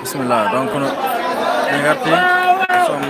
Bismillah, donc nous sommes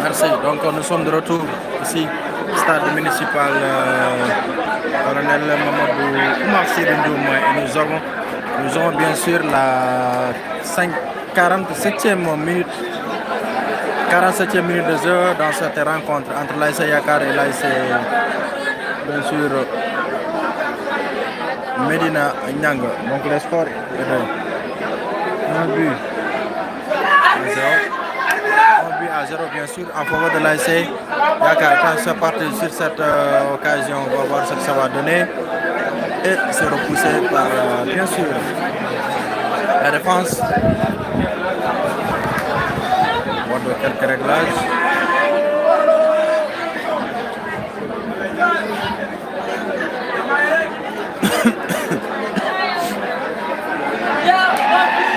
merci. Donc nous sommes de retour ici, stade municipal Colonel Mamadou Oumar Sy Ndoum, et nous avons bien sûr la 47e minute. 47e minute de jeu dans cette rencontre entre l'ASC Yakar et l'ASC, bien sûr, Medina Nyang. Donc le score est de 1 but à 0, bien sûr, en faveur de l'ASC Yakar. Quand c'est parti sur cette occasion, on va voir ce que ça va donner. Et c'est repoussé par, bien sûr, la défense. De quelques réglages.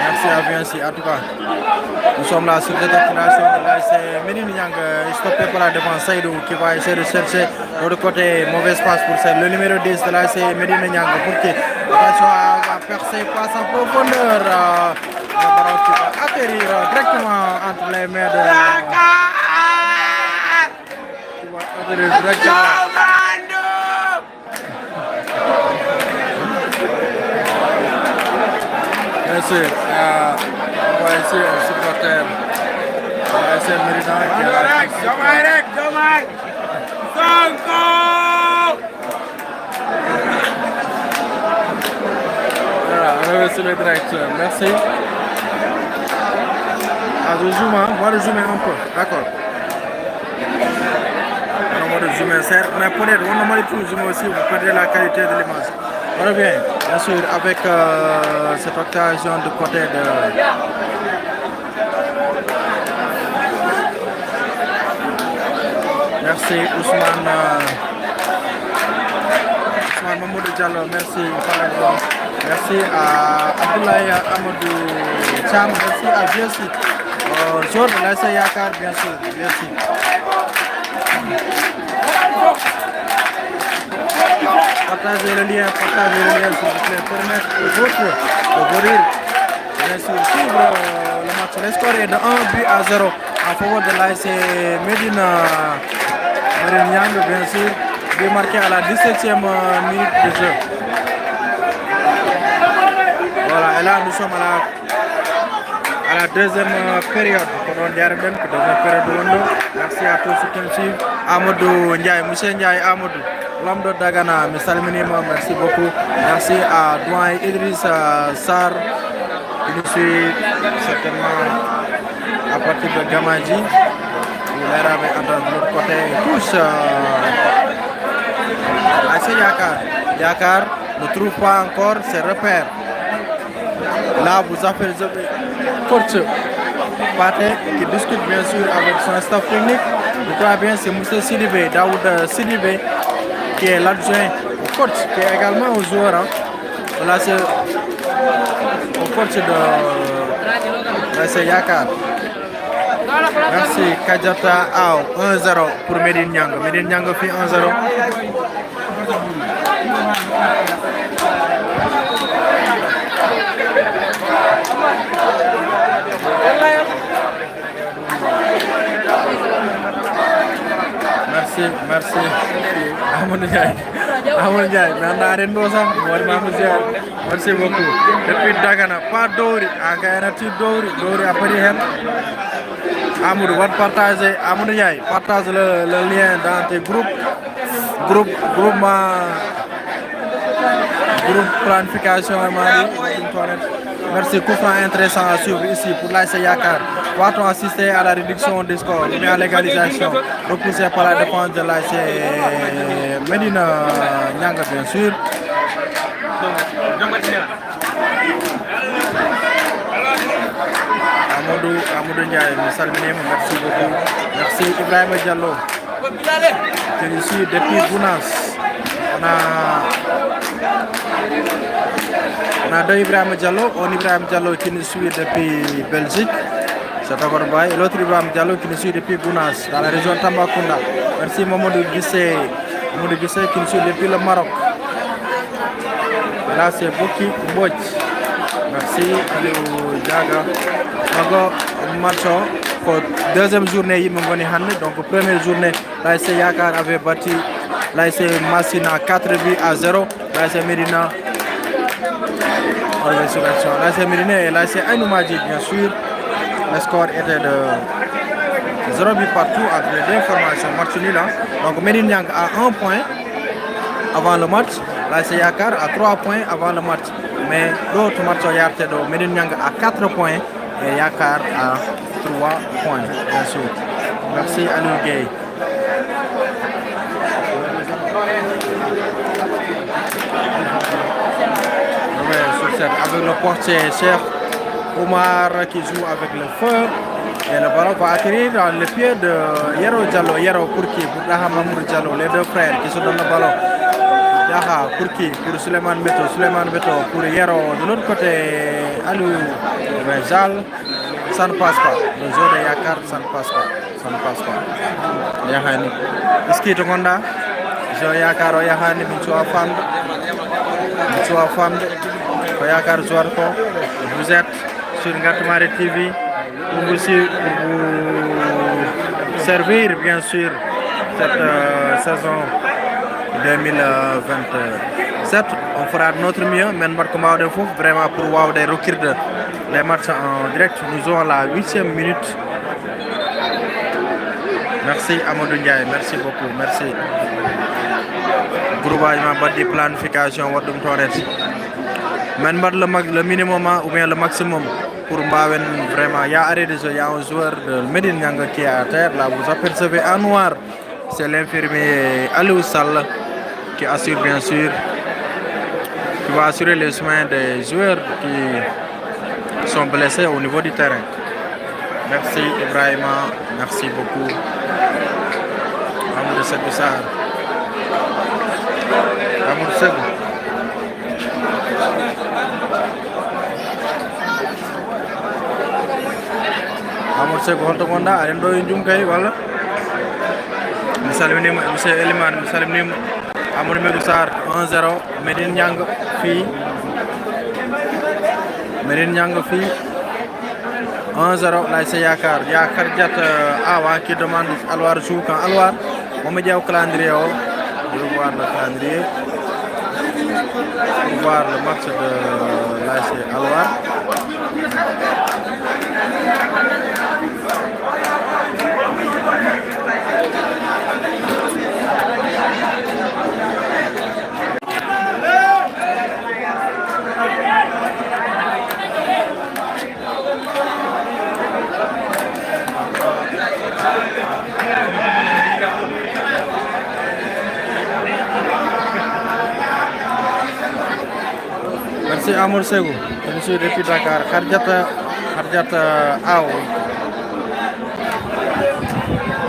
Merci à Viancy. En tout cas, nous sommes là sur cette déclaration de l'ASC Medina Nyang, stoppé par la défense Saïdou qui va essayer de chercher de l'autre côté, mauvaise passe pour celle, le numéro 10 de l'ASC Medina Nyang pour qui attention à percer, passe en profondeur. Le ballon qui va atterrir directement entre les mains de bien sûr, on va essayer un supporter. On va essayer Mérida. Voilà, on va sur le directeur. Merci. Je zoome, on va le zoomer un peu, d'accord. On va le zoomer, mais peut-être, on va le zoomer aussi, vous perdez la qualité de l'image. On revient, bien sûr, avec cette occasion de côté de... Merci Ousmane Mamoudou Diallo, merci merci à Abdoulaye Amadou Cham, merci à Viancy. Jour de l'ASC Yakar, bien sûr, merci. Partagez le lien, s'il vous plaît, permettre aux autres de venir, bien sûr, suivre le match. Le score est de 1 but à 0 en faveur de l'ASC Medina Nyang, bien sûr, but marqué à la 17e minute de jeu. Voilà, et là nous sommes à la deuxième période. Merci à tous ceux qui nous suivent. Amadou Ndiaye, Monsieur Ndiaye Amadou, l'homme de Dagana, merci beaucoup. Merci à Douane Idriss Sar, qui nous suit certainement à partir de Gamadji. Il est là de l'autre côté. Tous, l'ASC Yakar, Yakar ne trouve pas encore ses repères. Là, vous avez coach Pathé qui discute bien sûr avec son staff technique. Je crois bien c'est M. Sidibé, Daoud Sidibé, qui est l'adjoint au coach, qui est également un joueur. Hein. Là, c'est au coach de Yakar. Merci Kajata Ao, 1-0 pour Medine Nyang. Medine Nyang fait 1-0. Merci. Amadou Ndiaye. Maintenant, merci beaucoup. Depuis Dagana, pas Dori. Dori a pris elle. Amadou, va partager. Amadou Ndiaye, partage le lien dans tes groupes. Groupe planification. Merci, coup franc intéressant à suivre ici pour l'AS Yakar. Va-t-on assister à la réduction des scores, mais à l'égalisation, repoussée par la défense de l'AS Medina Nyanga, bien sûr. Amadou Ndiaye, merci beaucoup. Merci Ibrahima Diallo. Je suis ici depuis Gounas. On a deux Ibrahima Diallo, qui nous suit depuis Belgique, c'est Tabarbaye, et l'autre Ibrahima Diallo qui nous suit depuis Gounas, dans la région de Tambacounda. Merci Mamadou Guissé qui nous suit depuis le Maroc. Là c'est Boki Mbodj. Merci Aliou Diaga. Mago Marcho, pour deuxième journée, donc première journée, l'AS Yakar avait battu l'AS Massina 4-0, l'AS Medina. L'AS Medina et l'AS Ainoumadi, bien sûr. Le score était de 0 but partout avec les deux formations. Match nul. Donc Medina Nyang a 1 point avant le match. L'AS Yakar a 3 points avant le match. Mais l'autre match de Medina Nyang a 4 points et Yakar a 3 points, bien sûr. Merci Aliou Gueye. Avec le portier chef Omar qui joue avec le feu et le ballon va atterrir dans le pied de Yero Diallo. Yero pour qui? Pour Daha Mamour Diallo, les deux frères qui se donnent le ballon. Daha pour qui? Pour Suleiman Beto pour Yero. De l'autre côté, Alou Benjal, ça ne passe pas. Le jeu de Yakar, ça ne passe pas. Yahani. Iski Tokonda, jeu Yakar Yahani, Michua Fand. Yakar Zouarko, vous êtes sur Ngatamare TV pour vous servir bien sûr cette saison 2027. On fera notre mieux, mais vraiment pour voir des reculs des matchs en direct. Nous aurons la 8e minute. Merci Amadou Ndiaye, merci beaucoup, merci. Groupement de planification, Wadum Torres. Le minimum ou bien le maximum pour Mbawen, vraiment. Il y a arrêt de jeu, il y a un joueur de Medine Nyanga qui est à terre. Là, vous apercevez en noir, c'est l'infirmier Aliou Sall qui assure bien sûr, qui va assurer les soins des joueurs qui sont blessés au niveau du terrain. Merci Ibrahima, merci beaucoup. Amadou Segou Sarr. Amadou Segou. Amadou Segou holto gonɗa aɗen ɗo e jum kay walla mi salminima monsieur Elimane mi salminima Amadou Segou Sarr 1-0 Medine Nyang fii 1-0 l'AS Yakar Diat Awa qui demande Alwar joue quand Alwar momi ƴeew calendrier o je vais voir le calendrier pour voir le match de l'AS Alwar. Merci Amour Segou. Je suis depuis Dakar. Khardiata Aou.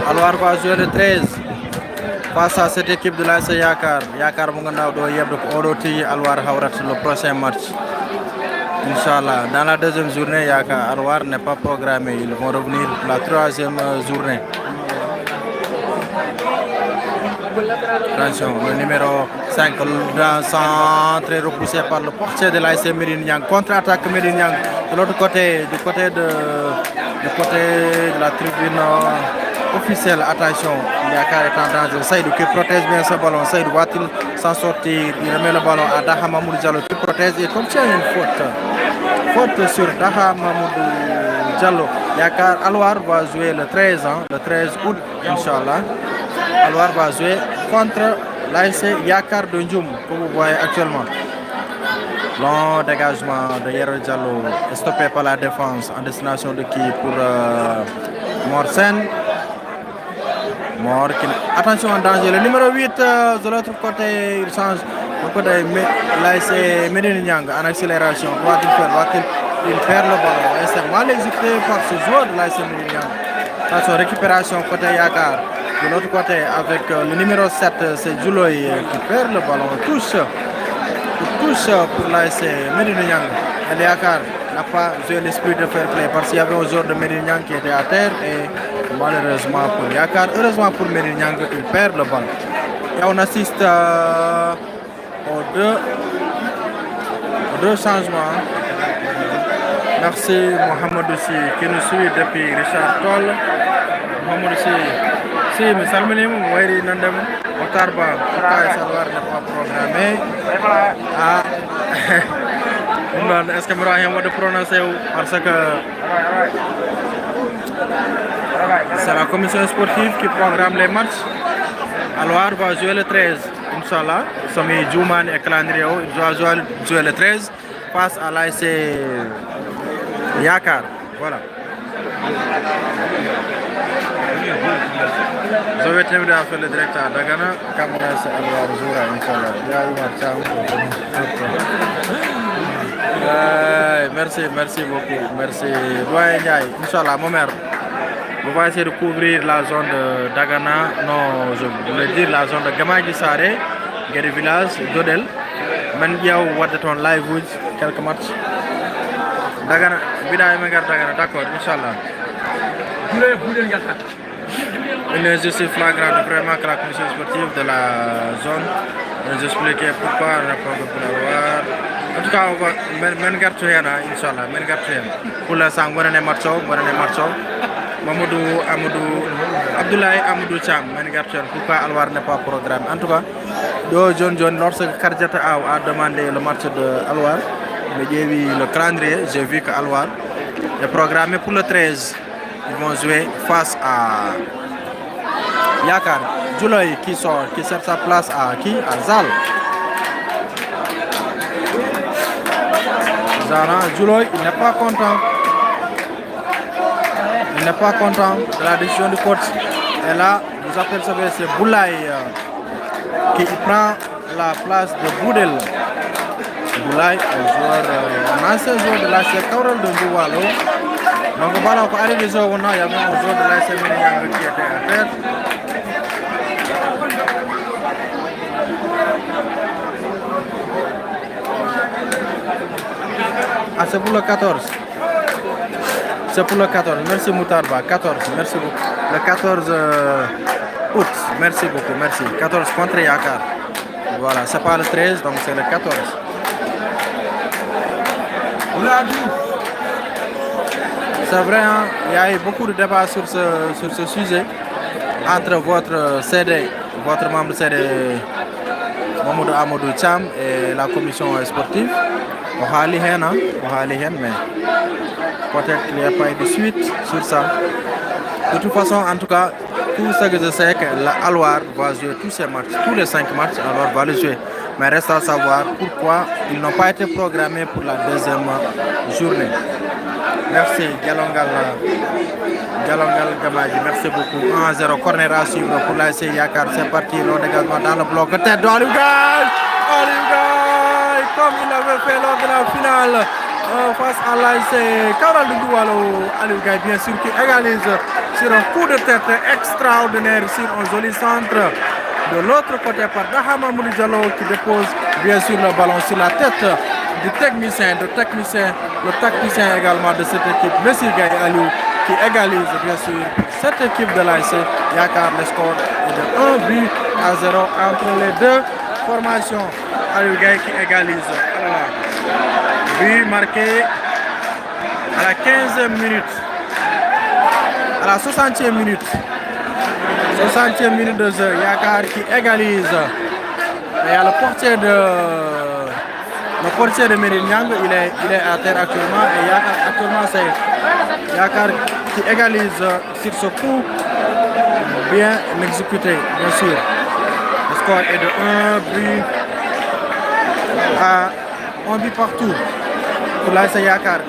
Alwar va jouer le 13 face à cette équipe de l'AS Yakar. Yakar Munganaw do yebdo ko odo ti Alwar Hawrat le prochain match. Inch'Allah. Dans la deuxième journée, Yakar Alwar n'est pas programmé. Ils vont revenir la troisième journée. Attention, le numéro 5, le centre est repoussé par le portier de l'AS Médine Niang. Contre-attaque Médine Niang. De l'autre côté, du côté de la tribune officielle. Attention, Yakar est en danger. Saïdou qui protège bien ce ballon. Saïdou va-t-il s'en sortir? Il remet le ballon à Daha Mamoudou Diallo qui protège et obtient une faute. Faute sur Daha Mamoudou Diallo. Yakar Alwar va jouer le 13 août, Inch'Allah. Alwar va jouer contre l'AS Yakar de Ndioum, que vous voyez actuellement. Long dégagement de Yero Diallo, stoppé par la défense en destination de qui pour Morsen. Attention en danger, le numéro 8 de l'autre côté, il change. Du côté l'AS Médine Niang en accélération. Il perd le ballon. Et c'est mal exécuté par ce joueur de l'AS Médine Niang. Attention, récupération côté Yakar. De l'autre côté, avec le numéro 7, c'est Djouloy qui perd le ballon. Touche pour l'AS Médine Niang. Et Yakar n'a pas joué l'esprit de fair play parce qu'il y avait un joueur de Médine Niang qui était à terre et malheureusement pour Yakar, heureusement pour Médine Niang, il perd le ballon. Et on assiste aux deux changements. Merci Mohamed Aussi qui nous suit depuis Richard Toll. Mohamed Aussi. Si, mais Salmini, Wairi Nandem, Otarba, Salwar n'est pas programmé. Est-ce que Mourahim va prononcer parce que c'est la commission sportive qui programme les matchs. Alwar va jouer le 13, Inch'Allah. Sami Djouman et Clandrio, il doit jouer le 13 face à l'AS Yakar. Voilà. Je vais t'inviter à faire le direct à Dagana. Caméra, c'est Alwar Zoura, Inch'Allah. Merci beaucoup. Merci. Inch'Allah, mon mère. On va essayer de couvrir la zone de Dagana. Non, je voulais dire la zone de Gamadji Saré, Guéri Village, Dodel. Mendiaou, Wadaton, Live Woods, quelques matchs. Dagana, Bida Emengar Dagana, d'accord, Inch'Allah. Une injustice flagrante vraiment que la commission sportive de la zone nous expliquer pourquoi on n'a pas pu l'avoir. En tout cas, on va Mengar Tuyana, Inch'Allah, Mengar Tuyana. Pour l'instant, on a Mamadou Abdoulaye Amadou Cham, Mengar Tuyana, pourquoi Alwar n'est pas programmé. En tout cas, John, lorsque Khardiata Aou a demandé le match de Alwar, j'ai vu le calendrier, j'ai vu que Alwar est programmé pour le 13. Ils vont jouer face à Yakar. Djouloy qui sort, qui sert sa place à qui? À Zal. Zara, Djouloy, il n'est pas content. Il n'est pas content de la décision du coach. Et là, vous apercevez, c'est Boulaye qui prend la place de Boudel. Boulaye, un ancien joueur de l'AS Kaurel de Ndoualo. Donc voilà, on arrive déjà au il y avait un joueur de l'AS Médine Niang qui était à terre. Ah, c'est pour le 14. C'est pour le 14. Merci Moutarba. 14. Merci beaucoup. Le 14 août. Merci beaucoup. Merci. 14 contre Yakar. Voilà. C'est pas le 13, donc c'est le 14. C'est vrai, hein, il y a eu beaucoup de débats sur ce sujet entre votre CD, votre membre CD Mamadou Amadou Cham et la commission sportive. On a mais peut-être qu'il n'y a pas eu de suite sur ça. De toute façon, en tout cas, tout ce que je sais que l'Alwar va jouer tous ces matchs, tous les 5 matchs, Alwar va les jouer. Mais reste à savoir pourquoi ils n'ont pas été programmés pour la deuxième journée. Merci, Galongal Gamadji, merci beaucoup. 1-0, corner à suivre pour l'AS Yakar. C'est parti, le dégagement dans le bloc. Tête d'Olivier! comme il l'avait fait lors de la finale face à l'AS Kaolack de Doualo. Aliou Gaye bien sûr qui égalise sur un coup de tête extraordinaire sur un joli centre. De l'autre côté par Daha Mamadou Diallo qui dépose bien sûr le ballon sur la tête du technicien, le tacticien également de cette équipe, Messi Gaye Aliou, qui égalise bien sûr cette équipe de l'AS Yakar. Le score est de 1 but à 0 entre les deux formations. Aliou Gaye qui égalise. Voilà. But marqué à la 15e minute, à la 60e minute. 60e minute de jeu, Yakar qui égalise. Et il y a le portier de Médine Niang, il est à terre actuellement. Et Yakar, actuellement, c'est Yakar qui égalise sur ce coup bien exécuté, bien sûr. Le score est de 1 but à 1 but partout pour l'AS Yakar.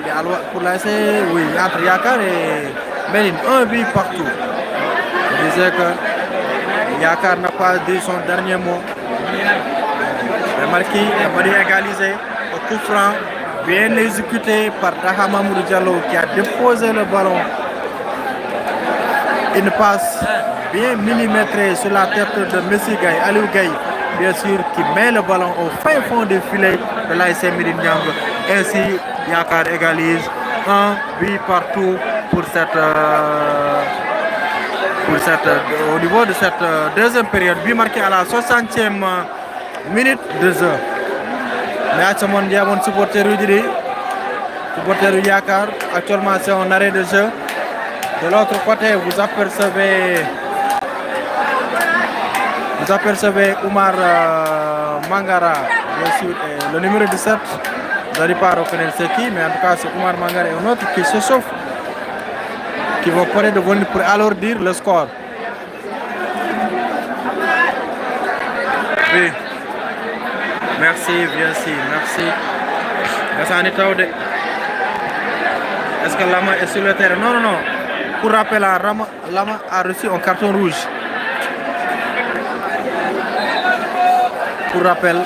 Pour l'AS, oui, entre Yakar et Médine, 1 but partout. Je disais que Yakar n'a pas dit son dernier mot. Remarquez, il a égalisé au coup franc, bien exécuté par Daha Mamadou Diallo qui a déposé le ballon. Une passe bien millimétrée sur la tête de Messi Gaye, Aliou Gaye, bien sûr, qui met le ballon au fin fond du filet de l'AS Médine Niang. Ainsi, Yakar égalise 1 but partout pour au niveau de cette deuxième période. But marqué à la 60e minute de jeu. Mais à ce moment, il y a un supporter Yakar. Actuellement, c'est un arrêt de jeu. De l'autre côté, vous apercevez Oumar Mangara, bien sûr, le numéro 17. Vous n'allez pas reconnaître c'est qui, mais en tout cas, c'est Oumar Mangara et un autre qui se chauffe, qui vont peut-être venir pour alourdir le score. Oui. Merci, bien sûr, merci. Est-ce que Lama est sur le terrain? Non, non, non. Pour rappel, Lama a reçu un carton rouge. Pour rappel,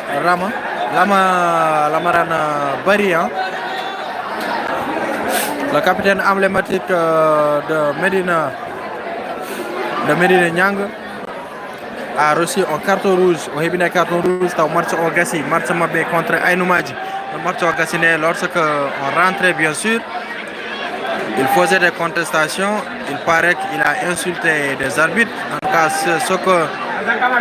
Lamarana Barian, le capitaine emblématique de Médine Niang, a reçu un carton rouge. Au début d'un carton rouge, c'était au match au Gassi, match Mabé contre Aïnoumadji. Le match au Gassi, lorsque on rentrait, bien sûr, il faisait des contestations. Il paraît qu'il a insulté des arbitres. En tout cas, ce que,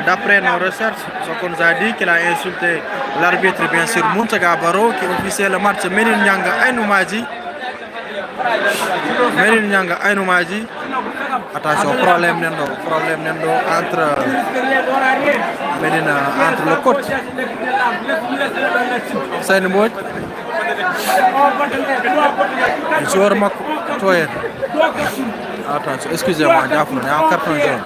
d'après nos recherches, ce qu'on nous a dit, qu'il a insulté l'arbitre, bien sûr, Mountaga Baro, qui officiait le match Médine Niang Aïnoumadji. Médine Niang Aïnoumadji. Attention, problème nendo entre Médine, entre le coach Seyni Mbodj et joueur Mak Toyer. Attention, excusez-moi, il y a un carton jaune.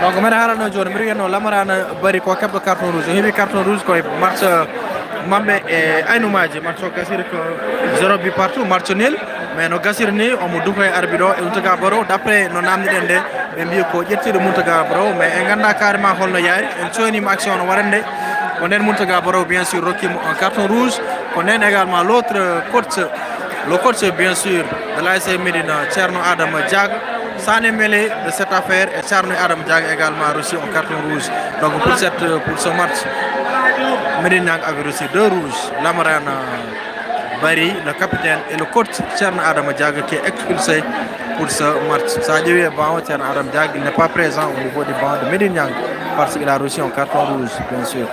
Donc, je vais vous Lamarana Bari ko kebdo carton rouge. Il y a carton rouge ko match Mambe et Aïnoumadji, match au Gassir que 0 but partout, match nul. Mais nos Gassir ni on m'a doublé arbitre et Mountaga Baro d'après nos names d'ende mais mieux ko jetti de Mountaga Baro mais nganda carrément holno yaari en soni ma action no warande on est Mountaga Baro bien sûr Rocky un carton rouge on est également l'autre coach le coach bien sûr de l'AS Médine Thierno Adama Diag s'en est mêlé de cette affaire et Thierno Adama Diag également reçu un carton rouge. Donc pour ce match Médine Niang avait reçu 2 rouges. Lamarana Bari, le capitaine, et le coach Thierno Adama Diag qui est expulsé pour ce match. Ça dit que Thierno Adama Diag n'est pas présent au niveau du banc de Médine Niang parce qu'il a reçu un carton rouge, bien sûr.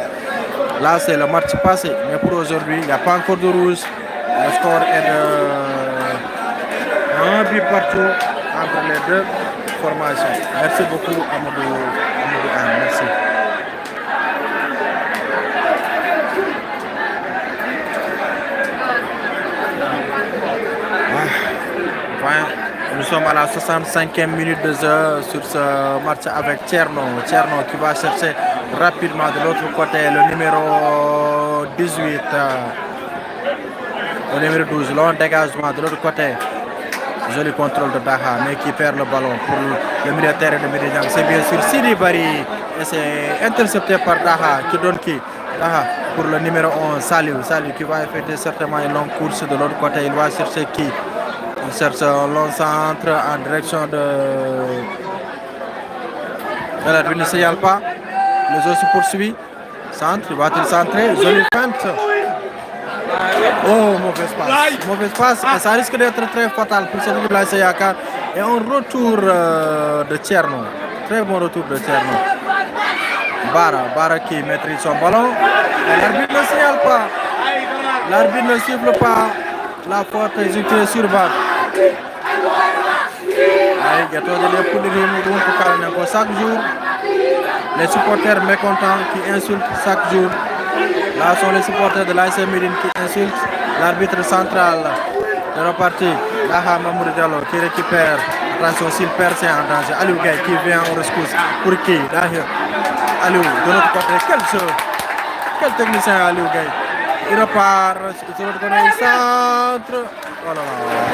Là, c'est le match passé, mais pour aujourd'hui, il n'y a pas encore de rouge. Le score est de 1 but partout entre les deux formations. Merci beaucoup, Amadou Anne. Merci. Nous sommes à la 65e minute de jeu sur ce match avec Thierno. Thierno qui va chercher rapidement de l'autre côté le numéro 18. Le numéro 12, long dégagement de l'autre côté. Joli contrôle de Daha, mais qui perd le ballon pour le militaire de Médine Niang. C'est bien sûr Sidi Bari et c'est intercepté par Daha qui donne qui Ah, pour le numéro 11, Salou qui va effectuer certainement une longue course de l'autre côté. Il va chercher qui? Il cherche un long centre en direction de... L'arbitre ne signale pas. Le jeu se poursuit. Centre, va-t-il centrer? Jolie feinte. Oh, mauvaise passe. Et ça risque d'être très fatal pour cette équipe de l'ASC Yakar. Et un retour de Tcherno. Très bon retour de Tcherno. Bara qui maîtrise son ballon. L'arbitre ne signale pas. L'arbitre ne siffle pas la faute exécutée sur VAR. Chaque jour, les supporters mécontents qui insultent chaque jour. Là sont les supporters de l'AS Médine qui insultent l'arbitre central de la partie. Là, Mamoudou Diallo qui récupère. Attention, s'il perd, c'est en danger. Aliou Gaye qui vient en rescousse. Pour qui? Aliou, de l'autre côté, quel technicien Aliou Gaye. Il repart sur l'autre côté, il centre. Oh là là,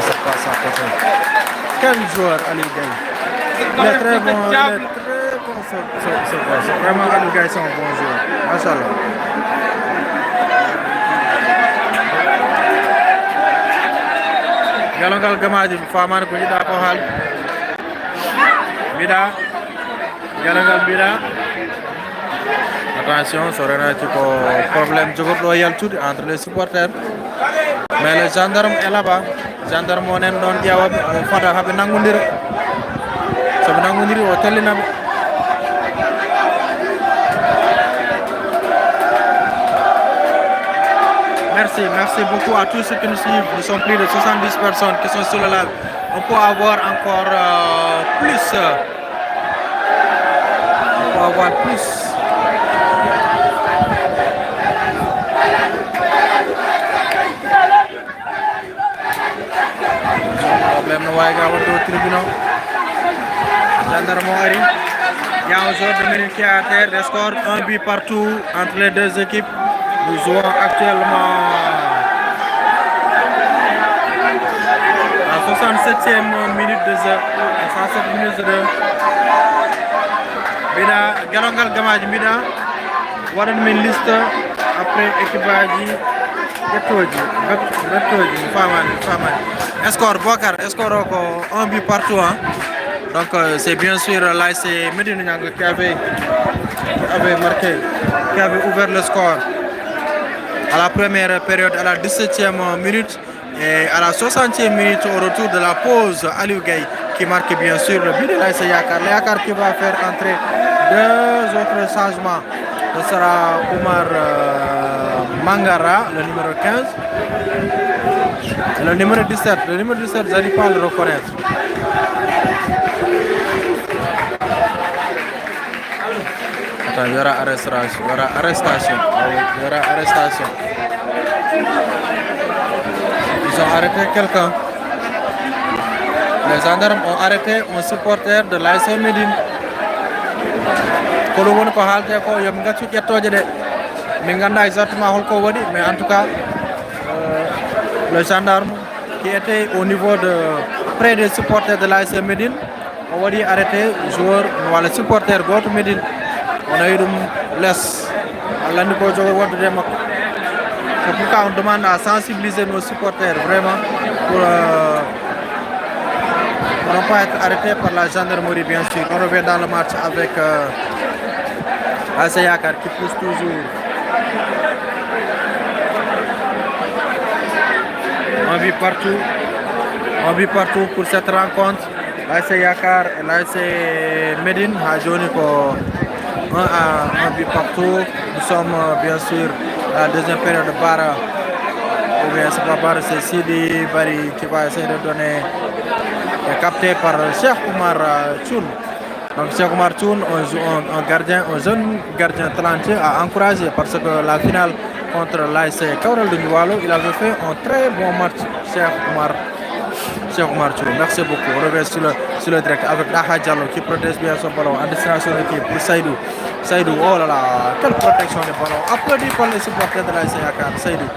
ça passe à côté. Quel joueur Aliou Gaye. Il est très bon, c'est vraiment Aliou Gaye, c'est un bon joueur. Machallah. Galongal Gamaji, Faman ko yida ko hal. Bida. Galongal Bida. Attention, ça aurait été un problème entre les supporters. Mais le gendarme est là-bas. Le gendarme est là-bas. Merci beaucoup à tous ceux qui nous suivent. Nous sommes plus de 70 personnes qui sont sur le live. On peut avoir encore plus. On peut avoir plus. Problème au tribunal. Gendarme Ari. Il y a un joueur de Médine qui est à terre. Des scores 1 but partout entre les deux équipes. Nous jouons actuellement à 67e minute de jeu. 67 minutes de jeu. Bida Galongal Gamaji Bida. Waran min liste après équipage Betoji Faman. Score Bokar, score 1 but partout. Hein. Donc c'est bien sûr l'ASC Médine Nianga qui avait marqué, qui avait ouvert le score à la première période, à la 17e minute et à la 60e minute au retour de la pause. Aliou Gaye qui marque bien sûr le but de l'ASC Yakar. Yakar qui va faire entrer deux autres changements. Ce sera Omar Mangara, le numéro 15. Et le numéro 17. Le numéro 17, vous n'allez pas le reconnaître. Attends, il y aura arrestation. Il y aura arrestation. Il y aura arrestation. Ils ont arrêté quelqu'un. Les gendarmes ont arrêté un supporter de l'AS Médine. Mais en tout cas, le gendarme qui était au niveau de près des supporters de l'AS Médine, on va dire arrêter le joueur, le supporter de Médine. On a eu une laisse. C'est pourquoi on demande à sensibiliser nos supporters vraiment pour ne pas être arrêtés par la gendarmerie, bien sûr. On revient dans le match avec ASC Yakar qui pousse toujours. On vit partout pour cette rencontre. L'ASC Yakar et l'ASC Médine a joué pour un but partout. Nous sommes bien sûr à la deuxième période de Bara. Ou bien c'est pas Bara, c'est Sidi Bari qui va essayer de donner, capté par Cheikh Oumar Tchoun. Donc Cheikh Oumar Tchoun, un jeune gardien talentueux à encourager parce que la finale contre l'ASC Kaoural de Niwalo, il avait fait un très bon match, Cheikh Oumar Tchoun. Merci beaucoup. On revient sur le direct avec Daha Diallo qui protège bien son ballon en destination de l'équipe pour Saïdou. Saïdou, oh là là, quelle protection de ballon. Applaudi par les supporters de l'ASC Yakar. Saïdou,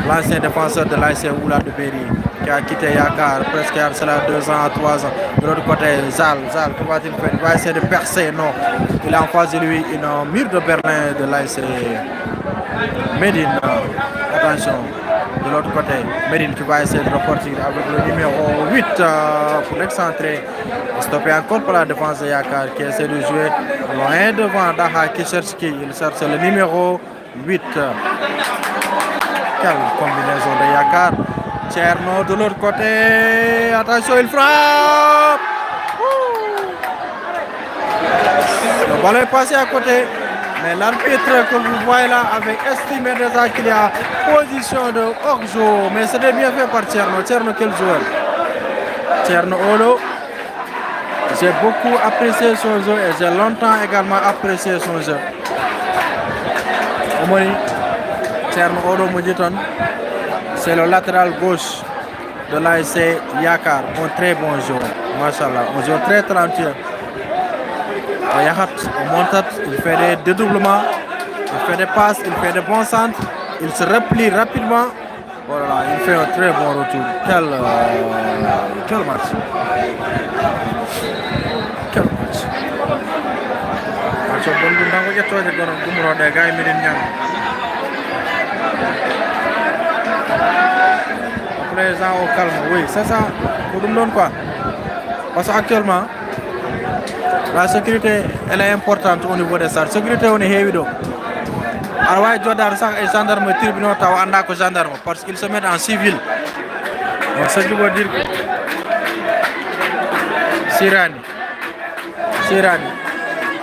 l'ancien défenseur de l'ASC Oula de Berry, qui a quitté Yakar presque il y a 2 ans à 3 ans. De l'autre côté, Zal, que va-t-il faire? Il va essayer de percer, non. Il a en face de lui une mur de Berlin de l'ASC Medine. Attention, de l'autre côté, Medine qui va essayer de repartir avec le numéro 8 pour l'excentré. Stoppé encore par la défense de Yakar qui essaie de jouer loin devant Daha qui cherche qui. Il cherche le numéro 8. Quelle combinaison de Yakar. Tcherno de l'autre côté. Attention, il frappe. Le ballon est passé à côté. Mais l'arbitre que vous voyez là avec estimé déjà qu'il y a position de hors-jeu. Mais c'était bien fait par Tcherno. Tcherno, quel joueur. Tcherno Olo. J'ai beaucoup apprécié son jeu et j'ai longtemps également apprécié son jeu. Omoni, Tcherno Olo Moujiton, c'est le latéral gauche de l'ASC Yakar. Un très bon joueur. Machallah, un joueur très talentueux. On monte, il fait des dédoublements, il fait des passes, il fait des bons centres, il se replie rapidement. Voilà, il fait un très bon retour. Quel match. Quel match. Les gens au calme, oui, c'est ça. Pour nous donner quoi. Parce qu'actuellement, la sécurité, elle est importante au niveau des stades. La sécurité, on est évident. Alors, ouais, Jodar et gendarmes tribunaux, tu gendarme parce qu'ils se mettent en civil. Donc, ce qui veut dire que Sirani.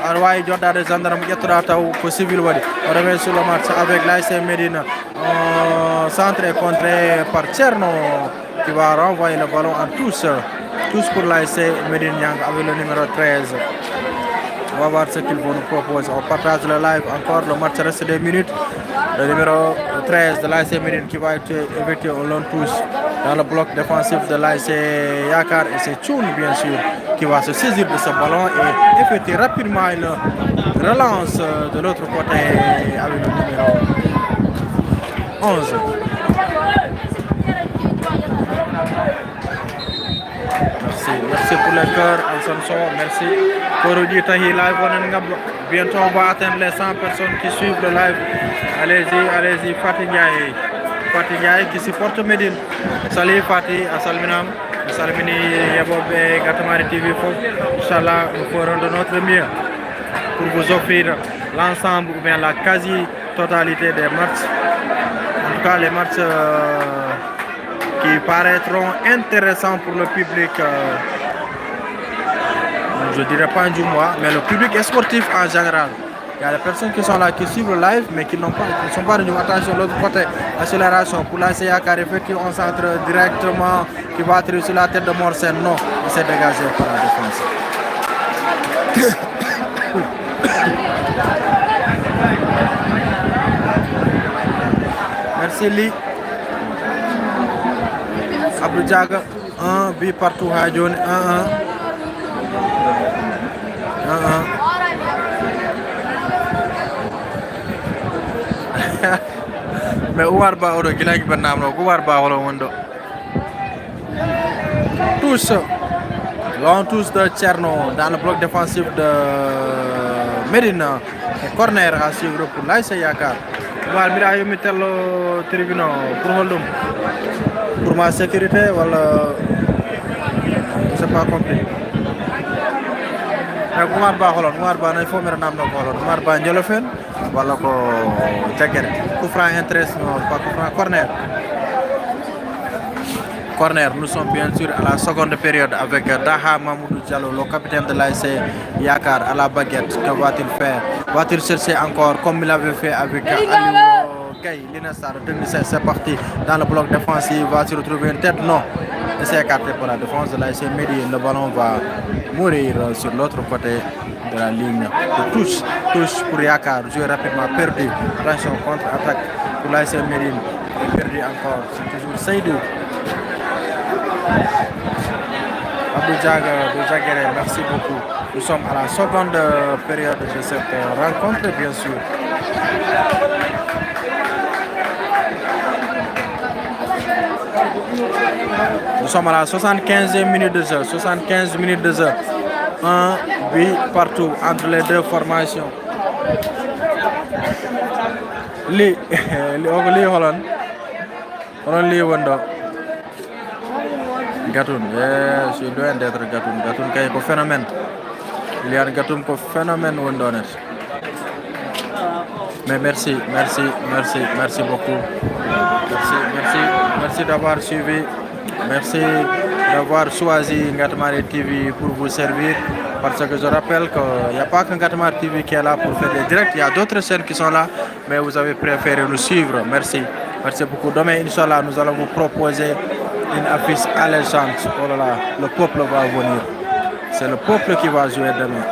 Alors, ouais, Jodar et gendarmes, il y a civil. On revient sur le match avec l'ASC Medine. Centre est contré par Tcherno qui va renvoyer le ballon en tous pour l'ASC Medine Yang avec le numéro 13. On va voir ce qu'ils vont nous proposer. On partage le live encore, le match reste 2 minutes. Le numéro 13 de l'ASC Medine qui va être effectué au long tous dans le bloc défensif de l'ASC Yakar. Et c'est Tchoun bien sûr qui va se saisir de ce ballon et effectuer rapidement une relance de l'autre côté avec le numéro 11. Merci pour le cœur, Alfonso, merci. Bientôt on va atteindre les 100 personnes qui suivent le live. Allez-y, Fatih Ndiaye qui supporte Medine. Salut Fatih, Assalminam. Salmini Yabobe Gatamari TV. Inch'Allah, nous ferons de notre mieux pour vous offrir l'ensemble ou bien la quasi-totalité des matchs. En tout cas, les matchs qui paraîtront intéressants pour le public, je dirais pas du mois, mais le public sportif en général. Il y a des personnes qui sont là, qui suivent le live, mais qui ne sont pas venus. Attention, l'autre côté, accélération pour la CA qui effectue un centre directement qui va atterrir sur la tête de Morsen. Non, il s'est dégagé par la défense. Merci Lee. Abdou Diaga, 1 but partout à John, 1-1. Mais Ouar Ba Odo qui l'a gagné Ouar Ba Odo Mondo. Tous de Tcherno dans le bloc défensif de Medina. Et corner à suivre pour l'ASC Yakar. Ouar Mira Yomitel tribunal pour Holdum. Pour ma sécurité, voilà. Je sais pas compris. Oumar Ba xoolal Oumar Ba nañ fo mere naam na ko xoolal Oumar Ba Ndiolofène wala ko Diaguéré coup franc intéressant pas coup franc corner. Nous sommes bien sûr à la seconde période avec Daha Mamoudou Diallo, le capitaine de l'ASC Yakar à la baguette. Que va-t-il faire? Va-t-il chercher encore comme il avait fait avec Aliou Gaye, l'Inestar, c'est parti dans le bloc défensif, va-t-il retrouver une tête? Non. Et c'est écarté par la défense de l'ASC Medine. Le ballon va mourir sur l'autre côté de la ligne de touche pour Yakar, joué rapidement, perdu. Attention, contre-attaque pour l'ASC Medine. Perdu encore, c'est toujours Seydou. Abdou Diaguéré, merci beaucoup. Nous sommes à la seconde période de cette rencontre, bien sûr. Nous sommes à la 75e minute de jeu. 75 minutes de jeu. 1 but partout entre les deux formations. li li holon li wondo Gatoun, je suis loin d'être Gatoun. Gatoun kay ko phénomène. Il y a un Gatoun ko phénomène wondonet. Mais merci beaucoup. Merci d'avoir suivi. Merci d'avoir choisi Ngatamari TV pour vous servir. Parce que je rappelle qu'il n'y a pas que Ngatamari TV qui est là pour faire des directs. Il y a d'autres chaînes qui sont là, mais vous avez préféré nous suivre. Merci beaucoup. Demain, Inch'Allah, nous allons vous proposer une affiche alléchante. Oh là là, le peuple va venir. C'est le peuple qui va jouer demain.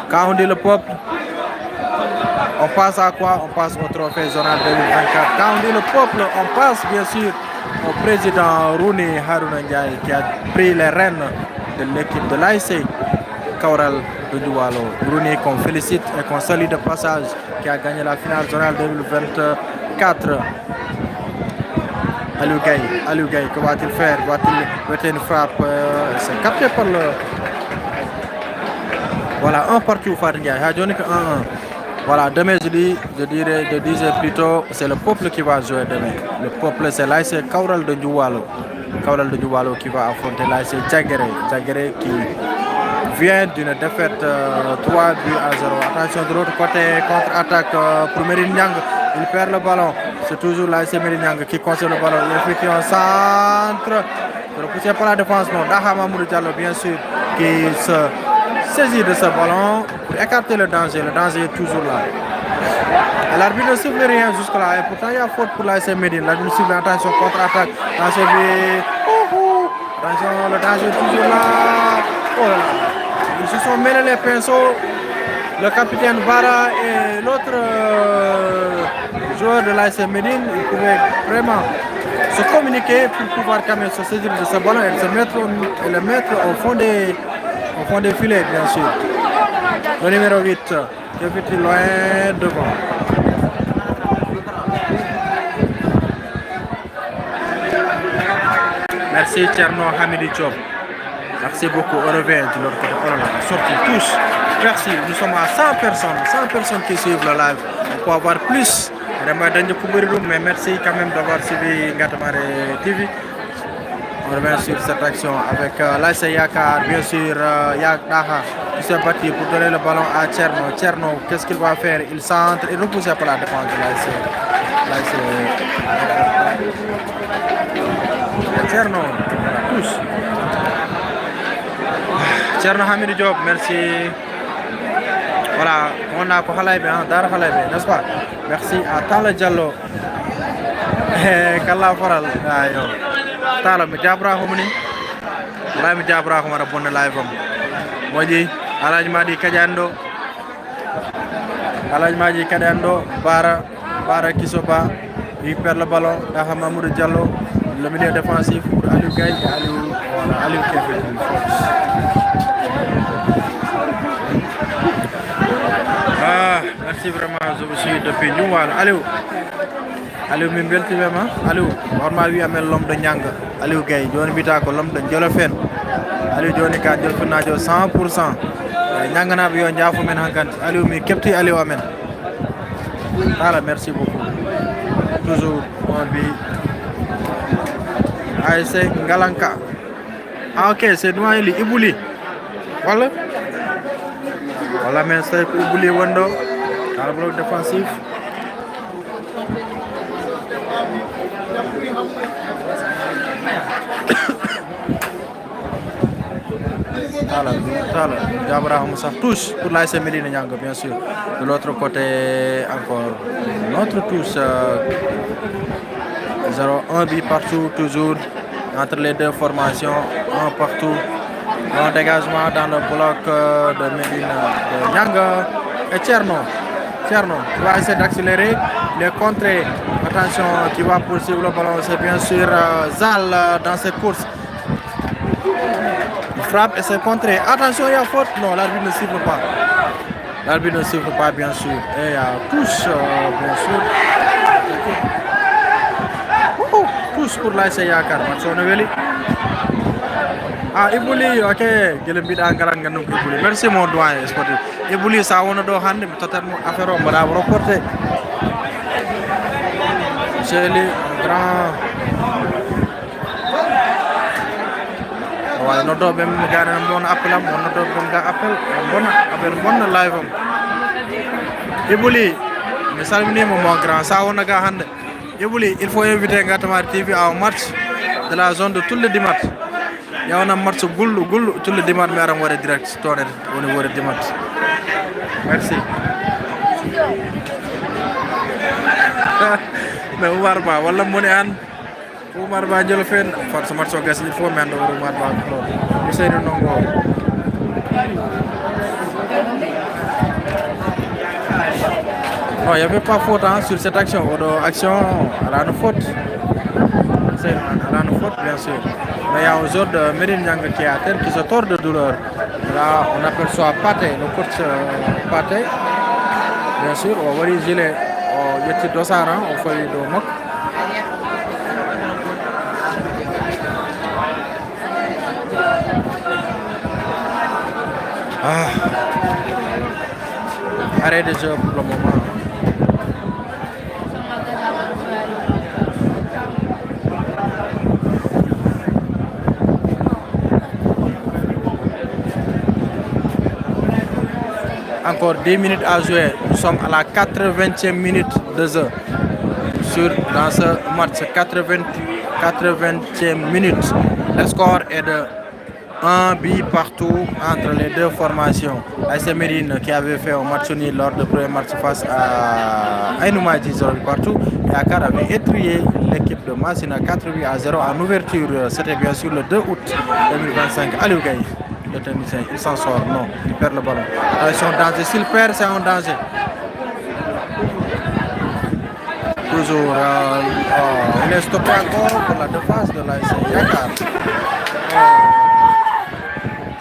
Quand on dit le peuple, on passe à quoi? On passe au trophée zonal 2024. Quand on dit le peuple, on passe bien sûr au président Rouni Harouna Ndiaye qui a pris les rênes de l'équipe de l'ASC Kaural de Doualo. Rouni qu'on félicite et qu'on salue de passage, qui a gagné la finale zonale 2024. Aliou Gaye, que va-t-il faire? Va-t-il mettre une frappe? C'est capté par le... Voilà, un partout Fatou Ndiaye. Voilà, demain je disais plutôt, c'est le peuple qui va jouer demain. Le peuple, c'est l'ASC Kaural de Doualo. Kaural de Doualo qui va affronter l'ASC Djagere. Djagere qui vient d'une défaite 3 buts à 0. Attention de l'autre côté, contre-attaque pour Mérignang. Il perd le ballon. C'est toujours l'ASC Mérignang qui conserve le ballon. Il effectue un centre. Repoussé par la défense. Non, Daha Mamoudou Diallo, bien sûr, qui se saisit de ce ballon pour écarter le danger. Le danger est toujours là. L'arbitre ne siffle rien jusque-là. Et pourtant, il y a faute pour l'ASC Médine. L'arbitre siffle, attention, contre-attaque. Attention, le danger est toujours là. Oh là là. Ils se sont mêlés les pinceaux. Le capitaine Bara et l'autre joueur de l'ASC Médine, ils pouvaient vraiment se communiquer pour pouvoir quand même se saisir de ce ballon et le mettre au fond des filets, bien sûr. Le numéro 8, qui est loin devant. Merci Tcherno Hamidi Diop. Merci beaucoup. On revient de l'autre côté. Oh là là, sortie, tous. Merci. Nous sommes à 100 personnes qui suivent le live. On peut avoir plus. Mais merci quand même d'avoir suivi Ngatamari TV. On revient sur cette action avec l'ASC Yakar, bien sûr, Yakdaha qui s'est battu pour donner le ballon à Tcherno. Tcherno, qu'est-ce qu'il va faire? Il centre, il repousse par la défense de l'ASC. Tcherno, tous. Tcherno Hamidou Diop, merci. Voilà, on a Kohalaibe, Dar Khalaïbe, n'est-ce pas? Merci à Tala Diallo. Kalla Faral. Tala mi jabra ko muni. Wala mi jabra ko mara bonne live am. Moji Alhaji Madi Kadiando, Bara Kisoba, il perd le ballon, Daha Mamoudou Diallo, le milieu défensif pour Aliou Gaye et Aliou qui fait une force. Merci vraiment, je vous suis depuis Noual. Aliou Mimbelti vraiment. Aliou, normal oui amel l'homme de Nyang. Aliou Gaye, Johnny Bitako, l'homme de Jolofen. Aliou Johnny Ka Jolfenajo 100%. Nyangana bi yon jaafu men hankanti. Aliou mi kepti Aliou amen. Voilà, merci beaucoup. Toujours on vit. ASC Ngalanka. Ah ok, c'est Noaili Ibouli. Voilà. Voilà, mais c'est Ibouli Wando. Dans le bloc défensif. Tala, Jabra Moussa touche pour l'ASC Médine Nianga, bien sûr. De l'autre côté, encore notre touche. 0-1 but partout, toujours entre les deux formations, un partout. Un dégagement dans le bloc de Médine de Nianga. Et Tcherno qui va essayer d'accélérer les contrées. Attention, qui va poursuivre le ballon, c'est bien sûr Zal dans ses courses. Il frappe et c'est contré. Attention, il y a faute. Non, l'arbitre ne siffle pas. L'arbitre ne siffle pas, bien sûr. Et il y a touche, bien sûr. Touche pour l'ASC Yakar. Ah, Ibouli, ok. Merci mon doyen sportif. Ibouli, ça on a totalement affaire on va reporter. Sely, un grand. waaye noto ɓe gare bon appel am on noto ɓe ga appel bona appel bonna live am Ibuli mi salminima mon grand sa wona ga hande Ibuli il faut inviter Ngatamar TV à un match de la zone de Tulle Dimat yawna match gulɗo Tulle Dimat mi aran waɗa direct toon woni wore Dimat merci mais Oumar Ba walla moni an Oumar Ba jolo fen force match o gasi il faut men ɗo Oumar Ba ɗo mi seyni nongo non il n'y avait pas faute hein, sur cette action action elle a une faute c'est elle a une faute bien sûr mais il y a un joueur de Médine Niang qui est à terre qui se tord de douleur là on aperçoit Pathé le coach Pathé bien sûr o waɗi gilet o yetti dosar o fawi dow makko arrêt de jeu pour le moment. Encore 10 minutes à jouer. Nous sommes à la 80e minute de jeu. Dans ce match, 80e minute. Le score est de 1 but partout entre les deux formations. AS Médine qui avait fait un match nul lors du premier match face à Ainouma 10 partout. Et Yakar avait étrié l'équipe de Massina 4 buts à 0 en ouverture. C'était bien sûr le 2 août 2025. Aliou Gaye, le technicien, il s'en sort. Non, il perd le ballon. Attention, danger. S'il perd, c'est un danger. Toujours, il est stoppé encore pour la défense de l'AS Yakar.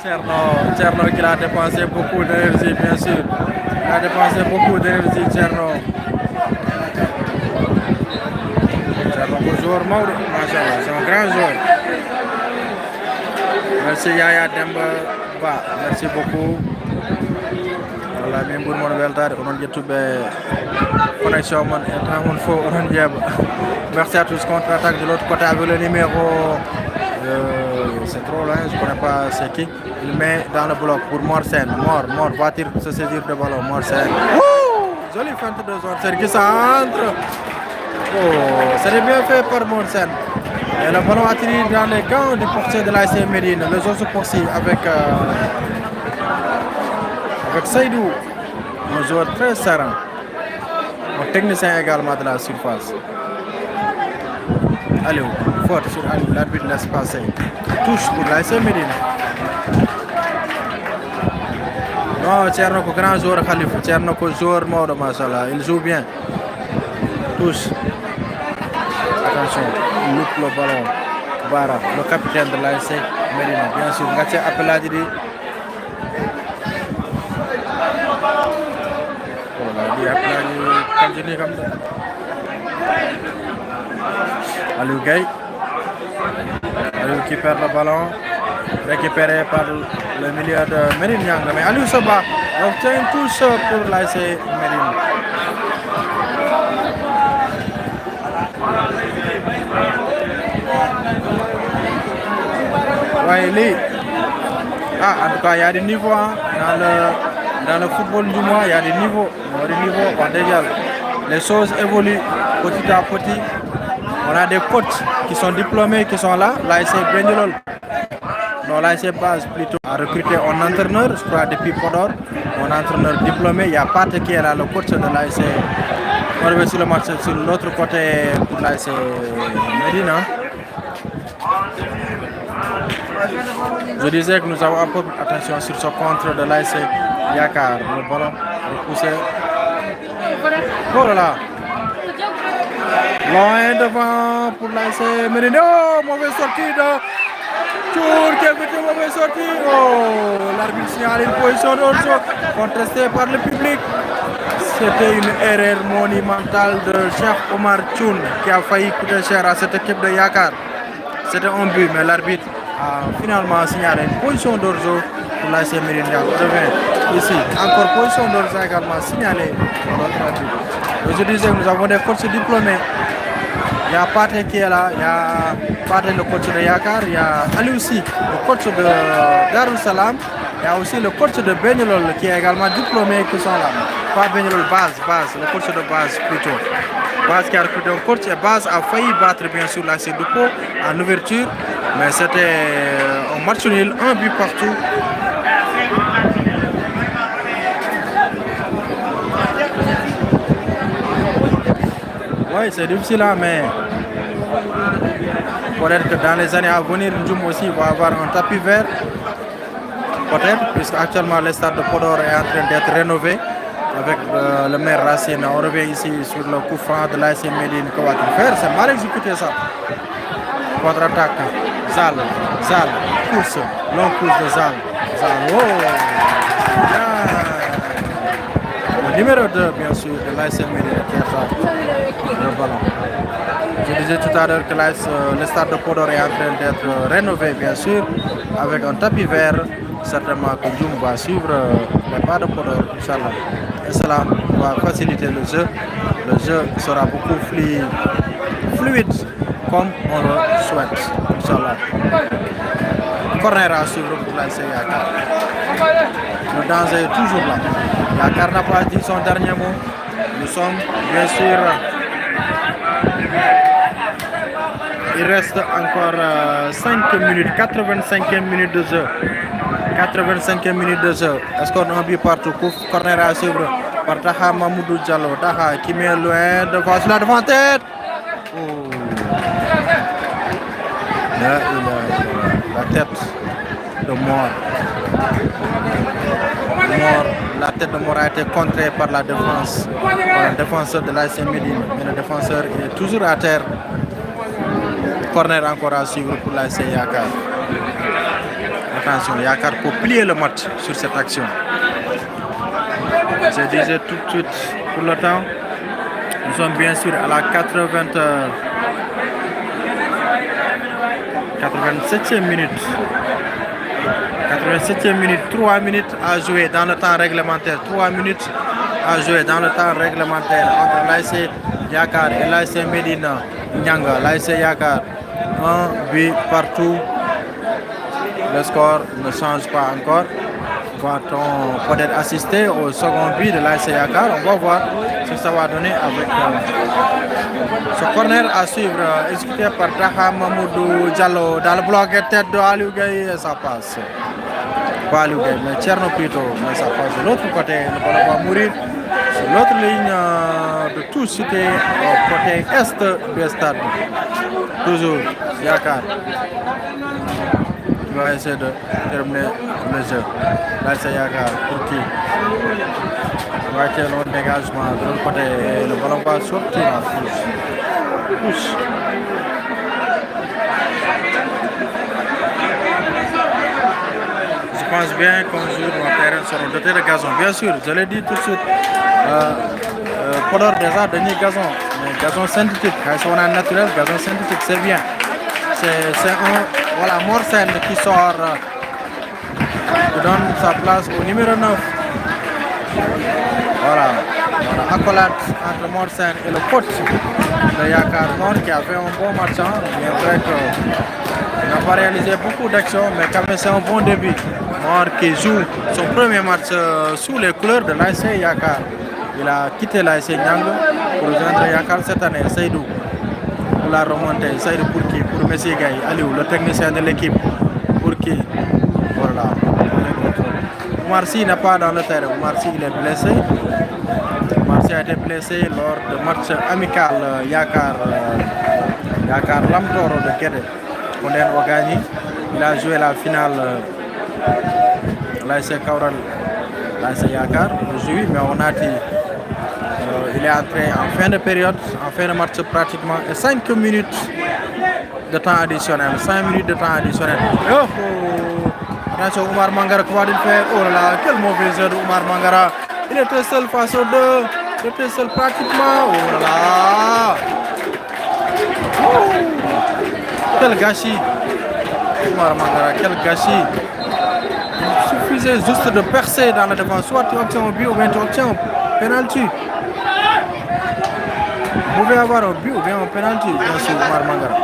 Tcherno qui a dépensé beaucoup d'énergie, bien sûr. Il a dépensé beaucoup d'énergie, Tcherno. Tcherno, un joueur Maodo, c'est un grand joueur. Merci Yaya Demba Ba, merci beaucoup. Voilà, bien pour mon weltare, on a YouTube connexion, merci à tous contre-attaque de l'autre côté avec le numéro. C'est trop loin, je ne connais pas c'est qui. Il met dans le bloc pour Morsen. Mort, va-t-il se saisir de ballon? Morsen. Jolie feinte de zone qui s'entre. C'est bien fait par Morsen. Et le ballon atterrit dans les gants du portier de l'AS Médine. Le jeu se poursuit avec Seydou, un joueur très serein. Un technicien également de la surface. Allez, faute sur Aliou, l'arbitre laisse passer. Touche pour l'AS Médine. Non, Tcherno, grand joueur Khalifa. Tcherno, joueur Maodo, machallah. Il joue bien. Touche. Attention, il loupe le ballon. Bara, le capitaine de l'AS Médine. Bien sûr, Gatché appelle à Didi. Aliou Gaye. Aliou qui perd le ballon. Récupéré par le milieu de Médine Niang. Mais Aliou se bat. Il obtient une touche pour l'AS Médine. Ouais, lui. En tout cas, il y a des niveaux hein, dans le football du mois. Il y a des niveaux. Les choses évoluent petit à petit. On a des coachs qui sont diplômés qui sont là. L'AS Benjolol. Non, l'AS Base plutôt a recruté un entraîneur, je crois, depuis Podor. Un entraîneur diplômé. Il y a Pat qui est là, le coach de l'AS. On revient sur le match sur l'autre côté pour l'AS Médine. Je disais que nous avons un peu attention sur ce contre de l'AS Yakar. Le ballon repoussé. Oh là là! Loin devant pour l'AS Médine. Oh, mauvaise sortie de Tour qui a fait une mauvaise sortie. Oh, l'arbitre signale une position d'orzo contestée par le public. C'était une erreur monumentale de Cheikh Omar Tchoun qui a failli coûter cher à cette équipe de Yakar. C'était un but, mais l'arbitre a finalement signalé une position d'orzo pour l'AS Médine. On revient ici. Encore position d'orzo également signalée par notre arbitre. Je disais que nous avons des coachs diplômés Il y a Pathé qui est là, il y a Pathé le coach de Yakar, il y a Ali aussi, le coach de Darussalam, il y a aussi le coach de Benyolol qui est également diplômé qui sont là. Pas Benyolol, Baz, le coach de Baz plutôt. Baz qui a recruté un coach et Baz a failli battre bien sûr la Sédupo en ouverture, mais c'était un match nul, un but partout. Oui, c'est difficile, hein, mais peut-être que dans les années à venir, Ndjoum aussi va avoir un tapis vert. Peut-être, puisque actuellement le stade de Podor est en train d'être rénové avec le maire Racine. On revient ici sur le coup franc de l'AS Médine que va-t-il faire? C'est mal exécuté ça. Contre-attaque. Zal, course, long course de Zal. Oh! Le numéro 2, bien sûr, de l'AS Médine qui a le ballon. Je disais tout à l'heure que le stade de Podor est en train d'être rénové, bien sûr, avec un tapis vert. Certainement que Ndjoum va suivre les pas de Podor, Inch'Allah. Et cela va faciliter le jeu. Le jeu sera beaucoup plus fluide, comme on le souhaite, Inch'Allah. Corner à suivre pour l'AS Yakar. Le danger est toujours là. Yakar n'a pas dit son dernier mot. Nous sommes, bien sûr, il reste encore 5 minutes, 85e minute de jeu. 85e minute de jeu. Est-ce qu'on a un but partout? Corner à suivre par Taha Mamoudou Diallo. Taha qui met loin devant la devant-tête. Oh. Là, la tête de Mort. La tête de Mort a été contrée par la défense, par le défenseur de l'AS Médine. Mais le défenseur est toujours à terre. Corner encore à suivre pour l'AS Yakar. Attention, Yakar peut plier le match sur cette action. Je disais tout de suite pour le temps. Nous sommes bien sûr à la 87e minute. 87e minute, 3 minutes à jouer dans le temps réglementaire. 3 minutes à jouer dans le temps réglementaire entre l'AS Yakar et l'AS Médine Nyanga. L'AS Yakar, un but partout. Le score ne change pas encore. Va-t-on peut-être assister au second but de l'AS Yakar? On va voir ce que ça va donner avec ce corner à suivre exécuté par Taha Mamoudou Diallo dans le bloc et tête de Aliou Gaye et ça passe. Pas Aliou Gaye, mais Tcherno plutôt, mais ça passe de l'autre côté. Le ballon va mourir sur l'autre ligne de tout cité au côté est du stade. Toujours Yakar. Il va essayer de terminer le jeu. Là, c'est Yakar pour qui? Il va essayer l'autre dégagement de l'autre côté. Le ballon va sortir en touche. Je pense bien qu'un jour nos terrains seront dotés de gazon. Bien sûr, je l'ai dit tout de suite. Podor déjà donné gazon. Mais gazon synthétique. Quand ils sont en naturel, gazon synthétique, c'est bien. C'est un voilà, Morsen qui sort, qui donne sa place au numéro 9. Voilà, accolade entre Morsen et le coach de Yakar Nord qui a fait un bon match. Bien vrai qu'il n'a pas réalisé beaucoup d'actions, mais quand même c'est un bon début. Nord qui joue son premier match sous les couleurs de l'AS Yakar. Il a quitté l'AS Nyanga pour rejoindre Yakar cette année. Seydou pour la remontée. Seydou pour qui? Pour Messi Gaye. Aliou, le technicien de l'équipe. Pour qui? Voilà. Oumar Sy n'est pas dans le terrain. Oumar Sy il est blessé. Oumar Sy a été blessé lors du match amical Yakar Lamtoro de Guédé. Konden Ogani. Il a joué la finale l'AS Kaural, l'AS Yakar aujourd'hui, mais on a dit il est entré en fin de période, en fin de match pratiquement, et 5 minutes de temps additionnel. 5 minutes de temps additionnel. Oh, attention, Oumar Mangara, comment il fait? Oh là là, quel mauvais jeu de Oumar Mangara. Il était seul face aux deux. Il était seul pratiquement. Oh là là. Oh, quel gâchis. Oumar Mangara, quel gâchis. Il suffisait juste de percer dans la défense. Soit tu obtiens un but ou bien tu obtiens un penalty. Vous pouvez avoir un but ou bien un penalty, bien sûr, Oumar Mangara.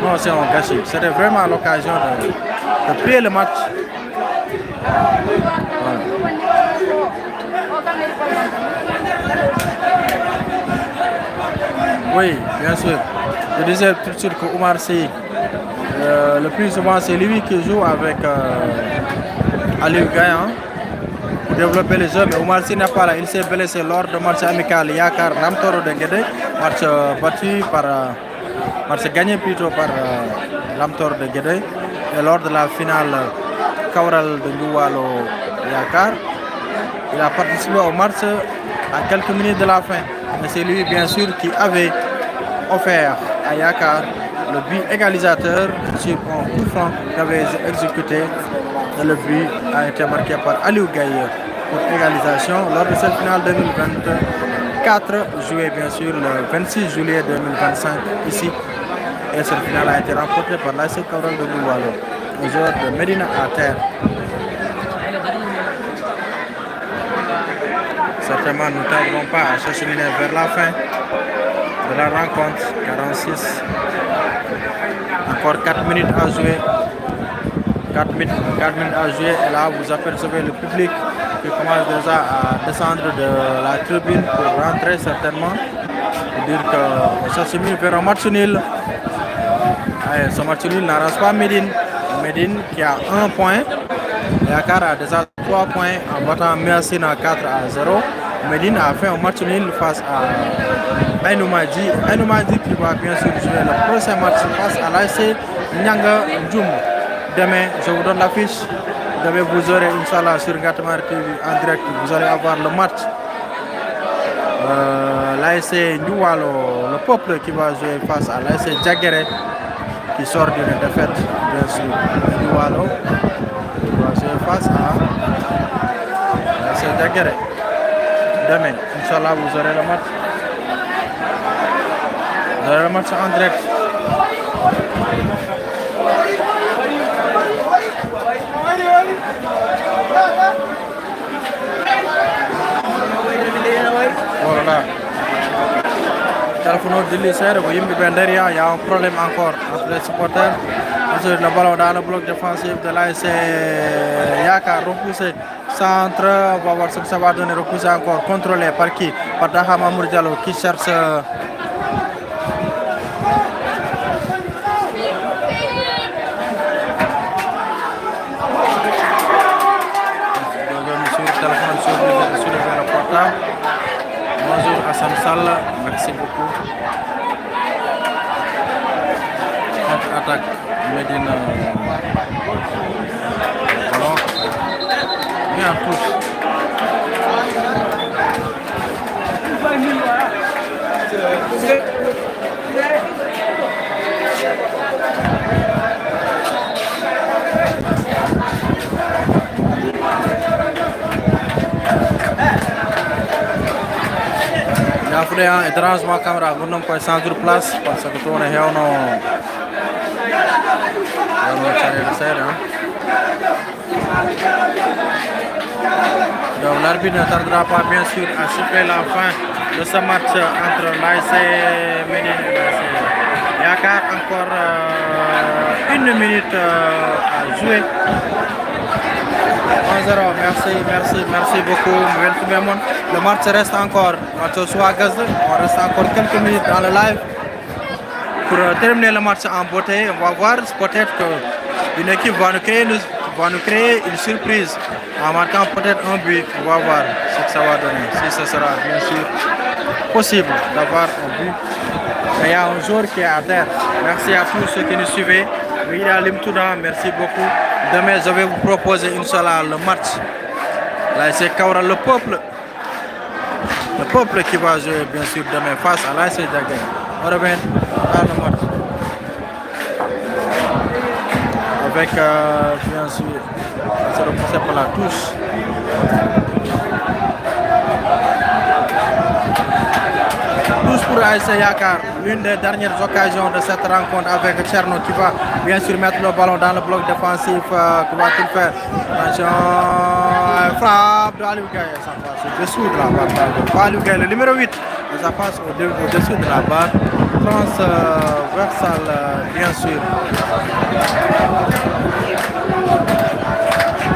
Non, c'est un gâchis. C'était vraiment l'occasion de plier le match. Voilà. Oui, bien sûr. Je disais tout de suite que Oumar Sy, le plus souvent, c'est lui qui joue avec Aliou Gaye pour développer les jeux. Mais Oumar Sy n'est pas là. Il s'est blessé lors de match amical Yakar Lamtoro de Guédé. Match battu par. Match gagné plutôt par Lamtoro de Guédé. Et lors de la finale Kawral de Ndoualo Yakar, il a participé au match à quelques minutes de la fin. Mais c'est lui, bien sûr, qui avait offert à Yakar le but égalisateur sur un coup franc qu'il avait exécuté. Et le but a été marqué par Aliou Gaye pour égalisation lors de cette finale 2024, jouée bien sûr le 26 juillet 2025 ici. Et cette finale a été remportée par l'AS Kawral de Ndoualo, un joueur de Médina à terre. Certainement, nous ne tarderons pas à s'acheminer vers la fin de la rencontre. 46. Encore 4 minutes à jouer. 4 minutes à jouer. Et là, vous apercevez le public qui commence déjà à descendre de la tribune pour rentrer certainement. Pour dire qu'on s'achemine vers un match nul. Et ce match nul n'arrange pas Médine. Médine qui a 1 point. Yakar a déjà 3 points en battant Mercina 4-0. Médine a fait un match nul face à Ainoumadi. Ainoumadi qui va bien sûr jouer le prochain match face à l'AS Nyanga Djoum. Demain, je vous donne l'affiche. Demain, vous aurez Inch'Allah sur Ngatamar TV en direct. Vous allez avoir le match. L'AS Ndoualo, le peuple qui va jouer face à l'AS Djagere qui sort d'une défaite, bien sûr. Ndoualo qui va jouer face à l'AS Djagere. Demain, Inch'Allah, vous aurez le match. Vous aurez le match en direct. Voilà. Téléphone de l'ICR, vous voyez, il y a un problème encore entre les supporters. Le ballon dans le bloc défensif de l'AS Yakar repoussé. Centre, on va voir ce que ça va donner. Repoussé encore, contrôlé par qui? Par Dahama Mourdialo qui cherche. Sur le portable. Bonjour Hassan Sall, merci beaucoup. Contre-attaque, Médine. Ballon. Bien touche. Il y a un étrangement caméra, vous n'avez pas changer de place parce que tout est là. Donc l'arbitre ne tardera pas bien sûr à siffler la fin de ce match entre l'AS Médine et l'AS Yakar. Encore 1 minute à jouer. 1-0, merci beaucoup. Le match reste encore. On reste encore quelques minutes dans le live pour terminer le match en beauté. On va voir peut-être qu'une équipe va nous créer une surprise en marquant peut-être un but. On va voir ce que ça va donner. Si ce sera bien sûr possible d'avoir un but. Mais il y a un joueur qui est à terre. Merci à tous ceux qui nous suivent. Merci beaucoup. Demain, je vais vous proposer Inch'Allah le match. Là, c'est Kawral, le peuple qui va jouer bien sûr demain face à l'AS Djagere. On revient dans le match. Avec bien sûr, c'est repoussé par la touche. Touche pour AS Yakar, l'une des dernières occasions de cette rencontre avec Tcherno qui va bien sûr mettre le ballon dans le bloc défensif. Que va-t-il faire? Attention, frappe de Aliou Gaye, ça passe au-dessous de la barre. Aliou Gaye, le numéro 8, ça passe au-dessus de la barre. Transversal, bien sûr.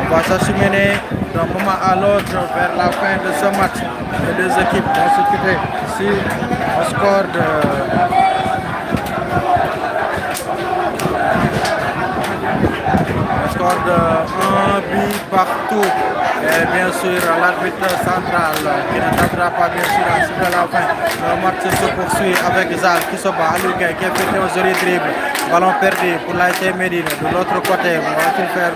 On va s'acheminer d'un moment à l'autre vers la fin de ce match. Les deux équipes vont se quitter sur un score de 1 but partout. Et bien sûr, l'arbitre central qui ne tardera pas bien sûr à suivre la fin. Le match se poursuit avec Zal qui se bat, Aliou Gaye qui a fait un joli dribble. Ballon perdu pour l'AS Médine. De l'autre côté, on va faire.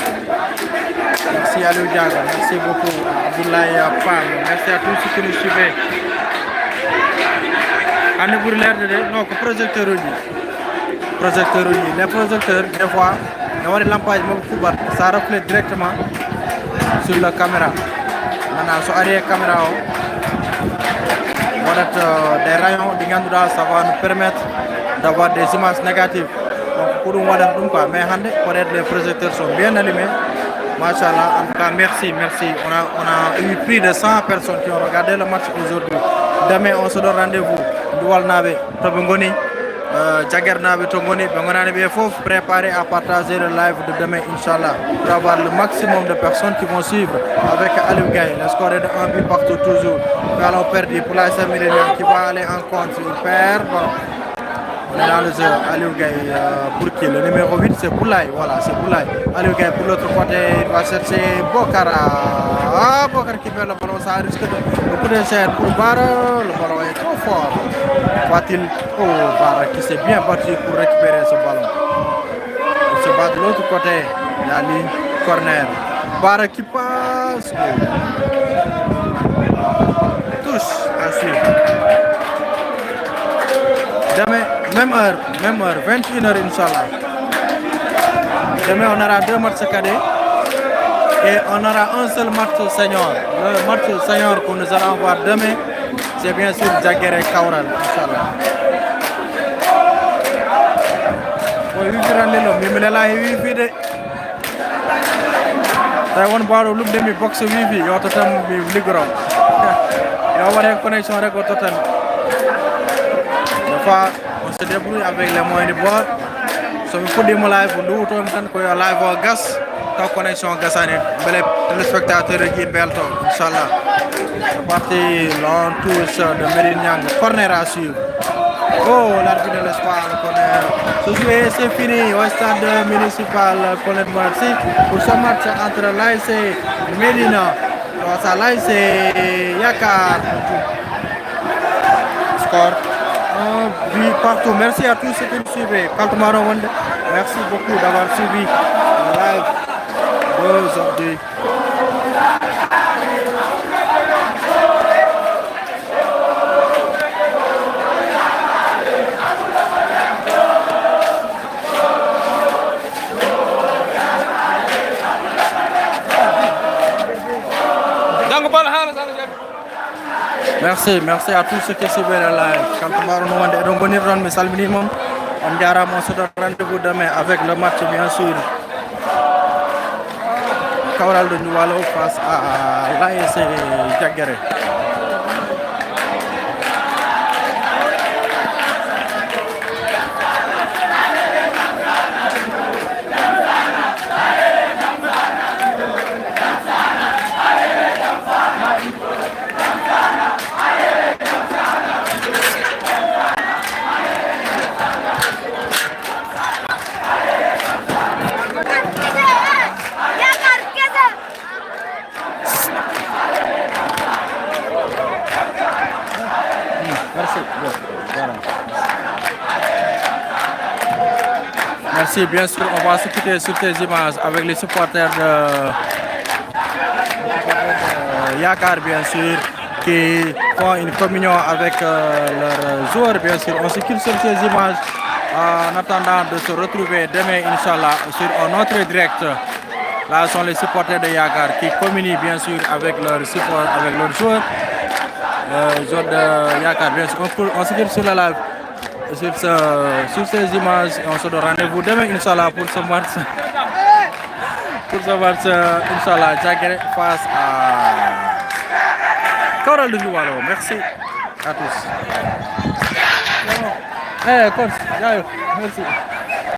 Merci Aliou Diago, merci beaucoup Abdoulaye Pam, merci à tous ceux qui nous suivent. On est pour l'air de non, projecteur les projecteurs des fois ça reflète directement sur la caméra. Maintenant sur la caméra des rayons ça va nous permettre d'avoir des images négatives. Donc pour nous mais peut-être les projecteurs sont bien allumés. Machallah, en tout cas, merci. On a eu plus de 100 personnes qui ont regardé le match aujourd'hui. Demain, on se donne rendez-vous. Doual Nabe, Tobongoni, Jager Nabe, Tongoni, Bangona il faut préparer à partager le live de demain, Inch'Allah, pour avoir le maximum de personnes qui vont suivre avec Aliou Gaye. Le score est de 1 but partout toujours. Nous allons perdre pour l'AS Médine qui va aller en compte. Il perd. On est dans le jeu, Aliou Gaye pour qui? Le numéro 8 c'est Boulaye, voilà c'est Boulaye. Aliou Gaye pour l'autre côté, il va chercher Bokara. Bokara qui perd le ballon, ça risque de coûter cher pour Bara. Le ballon est trop fort. Va-t-il? Oh, Bara qui s'est bien battu pour récupérer ce ballon. Il se bat de l'autre côté, il y a ligne corner. Bara qui passe. Touche, ainsi. Demain, même heure, 21h Inch'Allah. Demain on aura 2 matchs cadets et on aura un seul match senior. Le match senior que nous allons voir demain, c'est bien sûr Jaguer et Kaural, Inch'Allah. Box wifi, yo totam ligro. Yo wara connexion rek au total. Des fois, on se débrouille avec les moyens de bord. Si on fait des live, on doit live au gaz, ta connexion gasane, les spectateurs qui bel temps, Inch'Allah. C'est parti, long touche de Mérignang, corner à suivre. Oh, l'arbitre de l'espoir, le corner. Ce jouet, c'est fini au stade municipal Colette Marcy pour ce match entre l'AS Médina et l'AS Yakar. Score. But partout. Merci à tous ceux qui nous suivent. Merci beaucoup d'avoir suivi le live d'aujourd'hui. Merci à tous ceux qui suivent le live. Quand on se donne rendez-vous demain avec le match bien sûr. Kaural de Noualo face à l'AS Jaguer. Merci, bien sûr, on va se quitter sur ces images avec les supporters de Yakar, bien sûr, qui font une communion avec leurs joueurs, bien sûr. On se quitte sur ces images en attendant de se retrouver demain, Inch'Allah, sur un autre direct. Là sont les supporters de Yakar qui communient, bien sûr, avec leurs joueurs. Joueurs de Yakar, bien sûr. On se quitte sur la live. sur ces images. On se donne rendez-vous demain, Inch'Allah, pour ce match. Pour ce match, Inch'Allah, Jagere face à Coral de Joualo. Merci à tous. Coach, merci.